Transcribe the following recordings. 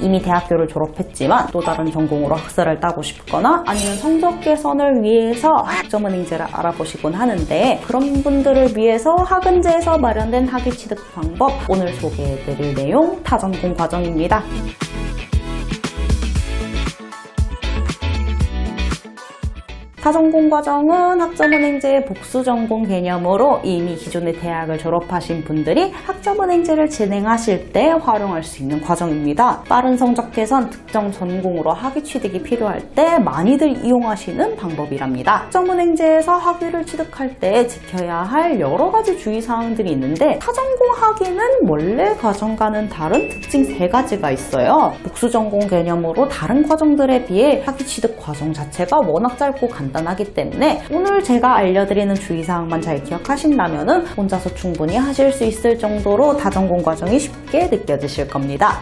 이미 대학교를 졸업했지만 또 다른 전공으로 학사를 따고 싶거나 아니면 성적 개선을 위해서 학점은행제를 알아보시곤 하는데, 그런 분들을 위해서 학은제에서 마련된 학위 취득 방법, 오늘 소개해드릴 내용 타전공 과정입니다. 타전공 과정은 학점은행제의 복수전공 개념으로 이미 기존의 대학을 졸업하신 분들이 학점은행제를 진행하실 때 활용할 수 있는 과정입니다. 빠른 성적 개선, 특정 전공으로 학위 취득이 필요할 때 많이들 이용하시는 방법이랍니다. 학점은행제에서 학위를 취득할 때 지켜야 할 여러 가지 주의사항들이 있는데, 타전공 학위는 원래 과정과는 다른 특징 3가지가 있어요. 복수전공 개념으로 다른 과정들에 비해 학위 취득 과정 자체가 워낙 짧고 간단하기 때문에 오늘 제가 알려드리는 주의사항만 잘 기억하신다면 혼자서 충분히 하실 수 있을 정도로 타전공 과정이 쉽게 느껴지실 겁니다.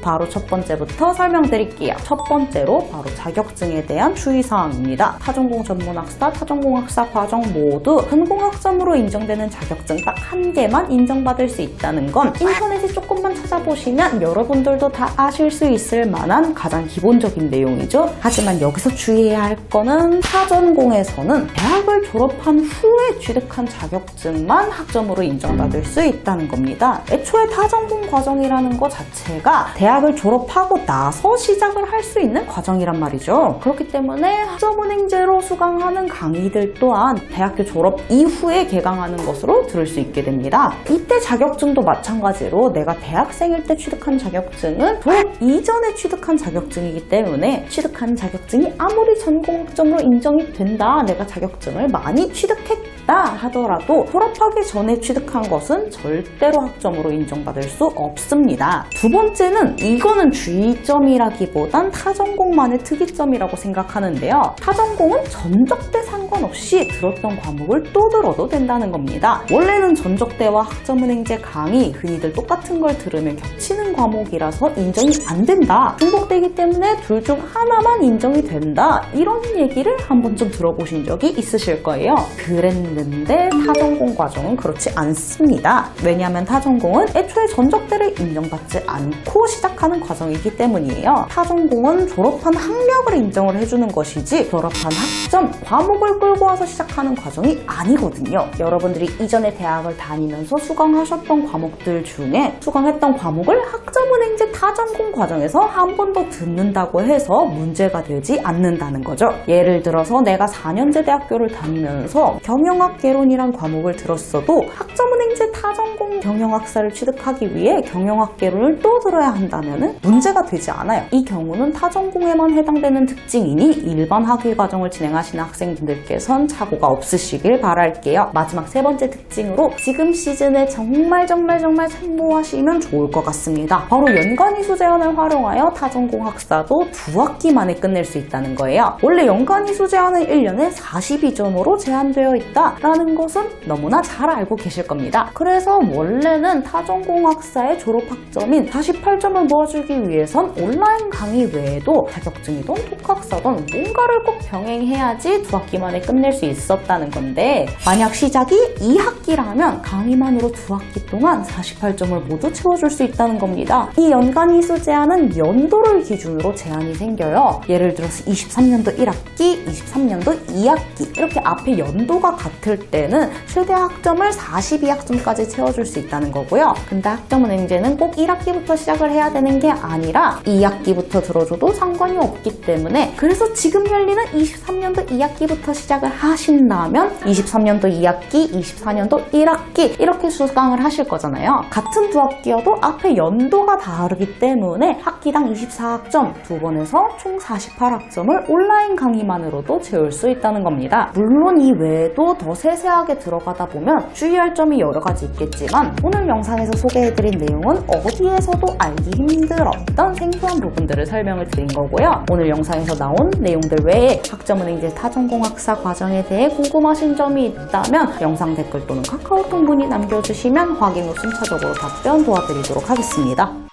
바로 첫 번째부터 설명드릴게요. 첫 번째로 바로 자격증에 대한 주의사항입니다. 타전공 전문학사, 타전공학사 과정 모두 전공학점으로 인정되는 자격증 딱 1개만 인정받을 수 있다는 건 인터넷에 조금만 찾아보시면 여러분들도 다 아실 수 있을 만한 가장 기본적인 내용이죠. 하지만 여기서 주의해야 할 거는 타전공에서는 대학을 졸업한 후에 취득한 자격증만 학점으로 인정받을 수 있다는 겁니다. 애초에 타전공 과정이라는 것 자체가 대학을 졸업하고 나서 시작을 할 수 있는 과정이란 말이죠. 그렇기 때문에 학점은행제로 수강하는 강의들 또한 대학교 졸업 이후에 개강하는 것으로 들을 수 있게 됩니다. 이때 자격증도 마찬가지로 내가 대학생일 때 취득한 자격증은 졸업 이전에 취득한 자격증이기 때문에 취득한 자격증이 아무리 전공학점으로 인정이 된다, 내가 자격증을 많이 취득했다 하더라도 졸업하기 전에 취득한 것은 절대로 학점으로 인정받을 수 없습니다. 두 번째는, 이거는 주의점이라기보단 타전공만의 특이점이라고 생각하는데요. 타전공은 전적대 상관없이 들었던 과목을 또 들어도 된다는 겁니다. 원래는 전적대와 학점은행제 강의, 흔히들 똑같은 걸 들으면 겹치는 과목이라서 인정이 안 된다, 중복되기 때문에 둘 중 하나만 인정이 된다, 이런 얘기를 한 번쯤 들어보신 적이 있으실 거예요. 그랬는데 타전공 과정은 그렇지 않습니다. 왜냐하면 타전공은 애초에 전적대를 인정받지 않고 시작하는 과정이기 때문이에요. 타전공은 졸업한 학력을 인정을 해주는 것이지 졸업한 학점, 과목을 끌고 와서 시작하는 과정이 아니거든요. 여러분들이 이전에 대학을 다니면서 수강하셨던 과목들 중에 수강했던 과목을 학점은행제 타전공 과정에서 한 번 더 듣는다고 해서 문제가 되지 않는다는 거죠. 예를 들어서 내가 4년제 대학교를 다니면서 경영학개론이란 과목을 들었어도 학점은행제 타전공 경영학사를 취득하기 위해 경영학개론을 또 들어야 한다면 문제가 되지 않아요. 이 경우는 타전공에만 해당되는 특징이니 일반 학위 과정을 진행하시는 학생분들께선 착오가 없으시길 바랄게요. 마지막 3번째 특징으로 지금 시즌에 정말 참고하시면 좋을 것 같습니다. 바로 연간이수 제한을 활용하여 타전공 학사도 2학기 만에 끝낼 수 있다는 거예요. 원래 연간이수 제한은 1년에 42점으로 제한되어 있다라는 것은 너무나 잘 알고 계실 겁니다. 그래서 원래는 타전공 학사의 졸업학점인 48점을 모아주기 위해선 온라인 강의 외에도 자격증이든 독학사든 뭔가를 꼭 병행해야지 2학기 만에 끝낼 수 있었다는 건데, 만약 시작이 2학기라면 강의만으로 2학기 동안 48점을 모두 채워줄 수 있다는 겁니다. 이 연간이수 제한은 연도를 기준으로 제한이 생겨요. 예를 들어서 23년도 1학기, 23년도 2학기 이렇게 앞에 연도가 같을 때는 최대 학점을 42학점까지 채워줄 수 있다는 거고요. 근데 학점은행제는 꼭 1학기부터 시작을 해야 되는 게 아니라 2학기부터 들어줘도 상관이 없기 때문에, 그래서 지금 열리는 23년도 2학기부터 시작을 하신다면 23년도 2학기, 24년도 1학기 이렇게 수강을 하실 거잖아요. 같은 2학기여도 앞에 연도가 다르기 때문에 학기당 24학점, 2번에서 총 48학점을 온라인 강의만으로도 채울 수 있다는 겁니다. 물론 이 외에도 더 세세하게 들어가다 보면 주의할 점이 여러 가지 있겠지만, 오늘 영상에서 소개해드린 내용은 어디에서도 알기 힘들었던 생소한 부분들을 설명을 드린 거고요. 오늘 영상에서 나온 내용들 외에 학점은행제 타전공학사 과정에 대해 궁금하신 점이 있다면 영상 댓글 또는 카카오톡 문의 남겨주시면 확인 후 순차적으로 답변 도와드리도록 하겠습니다.